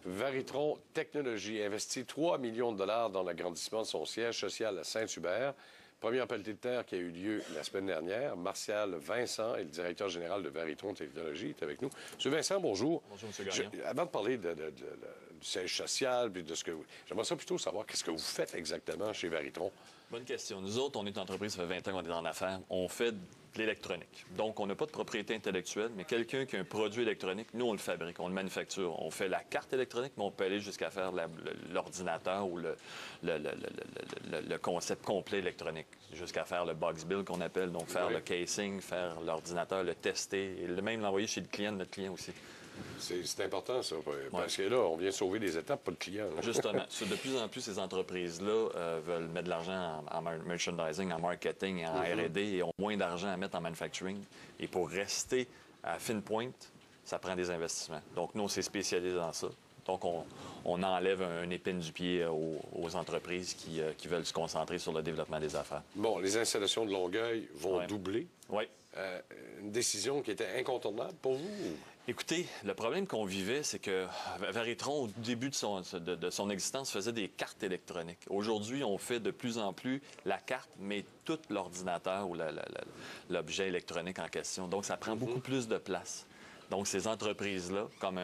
Varitron Technologies investit 3 millions de dollars dans l'agrandissement de son siège social à Saint-Hubert. Première pelletée de terre qui a eu lieu la semaine dernière. Martial Vincent est le directeur général de Varitron Technologies, est avec nous. Monsieur Vincent, bonjour. Bonjour, M. Gagnon. Avant de parler du siège social, puis de ce que vous... J'aimerais ça plutôt savoir qu'est-ce que vous faites exactement chez Varitron. Bonne question. Nous autres, on est une entreprise, ça fait 20 ans qu'on est en affaires. On fait de l'électronique. Donc, on n'a pas de propriété intellectuelle, mais quelqu'un qui a un produit électronique, nous, on le fabrique, on le manufacture. On fait la carte électronique, mais on peut aller jusqu'à faire l'ordinateur ou le concept complet électronique, jusqu'à faire le box build qu'on appelle, donc faire le casing, faire l'ordinateur, le tester, et même l'envoyer chez le client de notre client aussi. C'est important, ça, parce que là, on vient sauver des étapes, pas le client. Là. Justement. De plus en plus, ces entreprises-là veulent mettre de l'argent en merchandising, en marketing, en R&D, et ont moins d'argent à mettre en manufacturing. Et pour rester à fine pointe, ça prend des investissements. Donc, nous, on s'est spécialisé dans ça. Donc, on enlève une épine du pied aux entreprises qui veulent se concentrer sur le développement des affaires. Bon, les installations de Longueuil vont doubler. Oui. Une décision qui était incontournable pour vous? Écoutez, le problème qu'on vivait, c'est que Varitron, au début de son existence, faisait des cartes électroniques. Aujourd'hui, on fait de plus en plus la carte, mais tout l'ordinateur ou l'objet électronique en question. Donc, ça prend beaucoup plus de place. Donc, ces entreprises-là, comme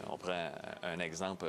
on prend un exemple,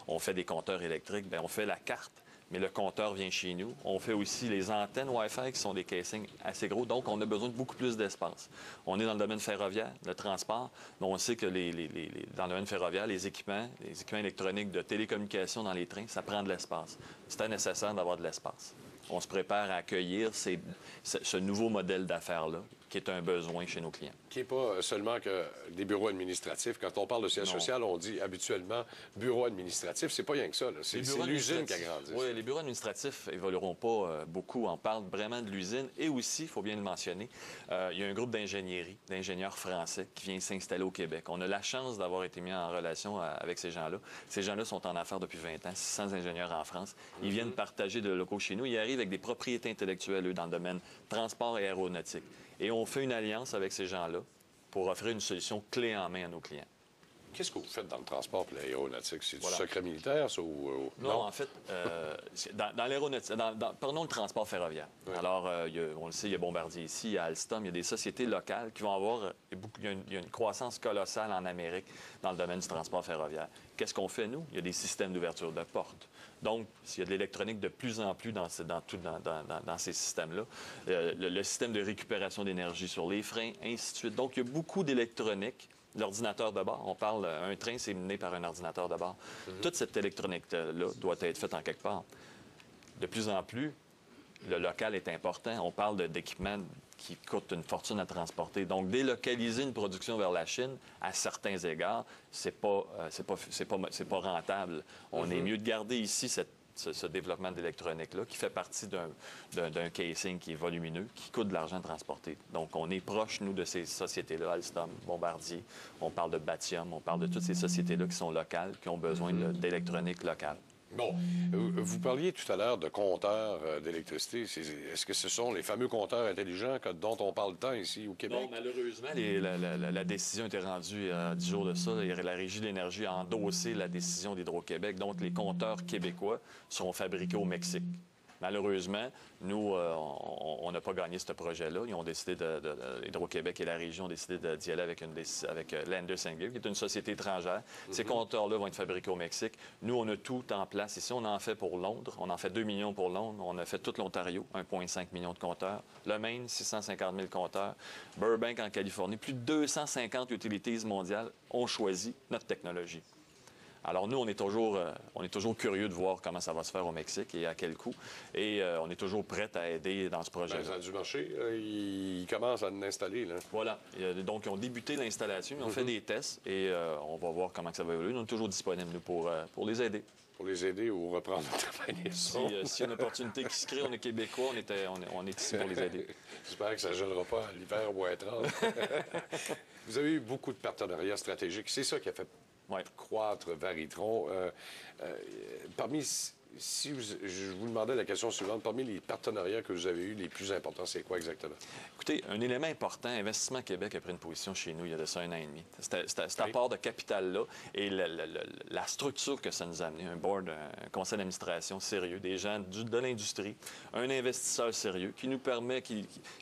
on fait des compteurs électriques, bien, on fait la carte, mais le compteur vient chez nous. On fait aussi les antennes Wi-Fi qui sont des casings assez gros, donc on a besoin de beaucoup plus d'espace. On est dans le domaine ferroviaire, le transport, mais on sait que dans le domaine ferroviaire, les équipements électroniques de télécommunication dans les trains, ça prend de l'espace. C'était nécessaire d'avoir de l'espace. On se prépare à accueillir ce nouveau modèle d'affaires-là, qui est un besoin chez nos clients. Qui n'est pas seulement que des bureaux administratifs. Quand on parle de siège social, on dit habituellement bureau administratif. C'est pas rien que ça. C'est l'usine qui agrandit. Oui, les bureaux administratifs évolueront pas beaucoup. On parle vraiment de l'usine. Et aussi, il faut bien le mentionner, il y a un groupe d'ingénierie, d'ingénieurs français qui vient s'installer au Québec. On a la chance d'avoir été mis en relation avec ces gens-là. Ces gens-là sont en affaires depuis 20 ans, 600 ingénieurs en France. Ils viennent partager de locaux chez nous. Ils arrivent avec des propriétés intellectuelles, eux, dans le domaine transport et aéronautique. Et on fait une alliance avec ces gens-là pour offrir une solution clé en main à nos clients. Qu'est-ce que vous faites dans le transport et l'aéronautique? C'est du secret militaire, ça? Non, en fait, dans l'aéronautique, prenons le transport ferroviaire. Oui. Alors, on le sait, il y a Bombardier ici, il y a Alstom, il y a des sociétés locales qui vont avoir... Il y a une croissance colossale en Amérique dans le domaine du transport ferroviaire. Qu'est-ce qu'on fait, nous? Il y a des systèmes d'ouverture de portes. Donc, s'il y a de l'électronique de plus en plus dans ces systèmes-là, le système de récupération d'énergie sur les freins, ainsi de suite. Donc, il y a beaucoup d'électronique. L'ordinateur de bord, on parle, un train, c'est mené par un ordinateur de bord. Toute cette électronique-là doit être faite en quelque part. De plus en plus, le local est important. On parle d'équipements qui coûtent une fortune à transporter. Donc, délocaliser une production vers la Chine, à certains égards, c'est pas rentable. On est mieux de garder ici ce développement d'électronique-là, qui fait partie d'un casing qui est volumineux, qui coûte de l'argent à transporter. Donc, on est proche, nous, de ces sociétés-là, Alstom, Bombardier. On parle de Batium, on parle de toutes ces sociétés-là qui sont locales, qui ont besoin d'électronique locale. Bon, vous parliez tout à l'heure de compteurs d'électricité. Est-ce que ce sont les fameux compteurs intelligents dont on parle tant ici au Québec? Non, malheureusement, la décision a été rendue 10 jours de ça. La Régie de l'énergie a endossé la décision d'Hydro-Québec. Donc, les compteurs québécois seront fabriqués au Mexique. Malheureusement, nous, on n'a pas gagné ce projet-là. Ils ont décidé Hydro-Québec et la région ont décidé d'y aller avec Landers+Gyr, qui est une société étrangère. Ces compteurs-là vont être fabriqués au Mexique. Nous, on a tout en place ici. On en fait pour Londres. On en fait 2 millions pour Londres. On a fait tout l'Ontario, 1,5 million de compteurs. Le Maine, 650 000 compteurs. Burbank, en Californie, plus de 250 utilities mondiales ont choisi notre technologie. Alors, nous, on est toujours curieux de voir comment ça va se faire au Mexique et à quel coût. Et on est toujours prêt à aider dans ce projet-là. Dans du marché, ils commencent à l'installer, là. Voilà. Donc, ils ont débuté l'installation, ils ont fait des tests et on va voir comment ça va évoluer. On est toujours disponibles, nous, pour les aider. Pour les aider ou reprendre le travail. S'il y a une opportunité qui se crée, on est Québécois, on est ici pour les aider. J'espère que ça ne gèlera pas à l'hiver ou à étrange. Vous avez eu beaucoup de partenariats stratégiques. C'est ça qui a fait croître Varitron. Parmi Je vous demandais la question suivante. Parmi les partenariats que vous avez eus, les plus importants, c'est quoi exactement? Écoutez, un élément important, Investissement Québec a pris une position chez nous il y a de ça 1 an et demi. Cet apport de capital-là et la structure que ça nous a amené, un board, un conseil d'administration sérieux, des gens de l'industrie, un investisseur sérieux qui nous permet,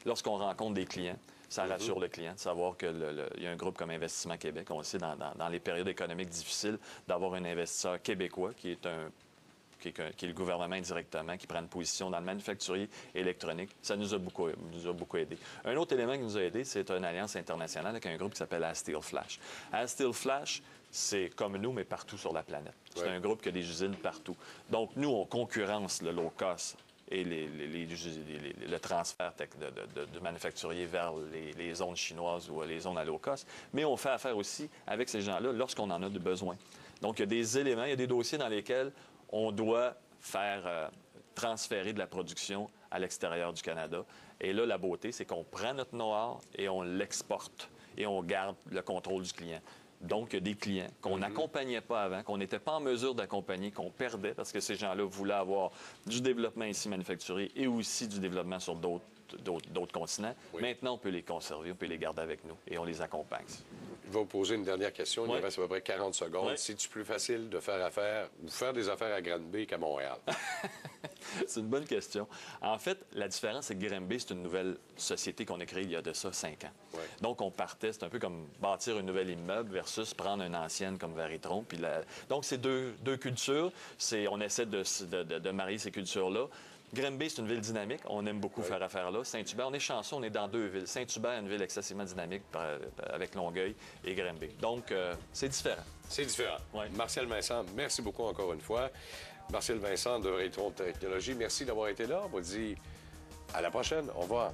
lorsqu'on rencontre des clients, ça rassure le client de savoir qu'il y a un groupe comme Investissement Québec. On le sait, dans les périodes économiques difficiles, d'avoir un investisseur québécois qui est le gouvernement indirectement, qui prend une position dans le manufacturier électronique. Ça nous a beaucoup aidé. Un autre élément qui nous a aidé, c'est une alliance internationale avec un groupe qui s'appelle Asteel Flash. Asteel Flash, c'est comme nous, mais partout sur la planète. C'est un groupe qui a des usines partout. Donc, nous, on concurrence le low-cost et le transfert de manufacturier vers les zones chinoises ou les zones à low cost, mais on fait affaire aussi avec ces gens-là lorsqu'on en a besoin. Donc, il y a des éléments, il y a des dossiers dans lesquels on doit faire transférer de la production à l'extérieur du Canada. Et là, la beauté, c'est qu'on prend notre know-how et on l'exporte et on garde le contrôle du client. Donc, des clients qu'on n'accompagnait pas avant, qu'on n'était pas en mesure d'accompagner, qu'on perdait parce que ces gens-là voulaient avoir du développement ici manufacturé et aussi du développement sur d'autres continents. Oui. Maintenant, on peut les conserver, on peut les garder avec nous et on les accompagne. Je vais vous poser une dernière question. Il reste à peu près 40 secondes. Oui. C'est-tu plus facile de faire affaire ou faire des affaires à Granby qu'à Montréal? C'est une bonne question. En fait, la différence, c'est que Granby, c'est une nouvelle société qu'on a créée il y a de ça 5 ans. Oui. Donc, on partait, c'est un peu comme bâtir un nouvel immeuble versus prendre une ancienne comme Veritron. Donc, c'est deux cultures. On essaie de marier ces cultures-là. Granby, c'est une ville dynamique. On aime beaucoup faire affaire là. Saint-Hubert, on est chanceux, on est dans 2 villes. Saint-Hubert, une ville excessivement dynamique avec Longueuil et Granby. Donc, c'est différent. C'est différent. Ouais. Martial Vincent, merci beaucoup encore une fois. Martial Vincent de Veritron Technologies, merci d'avoir été là. On vous dit à la prochaine. Au revoir.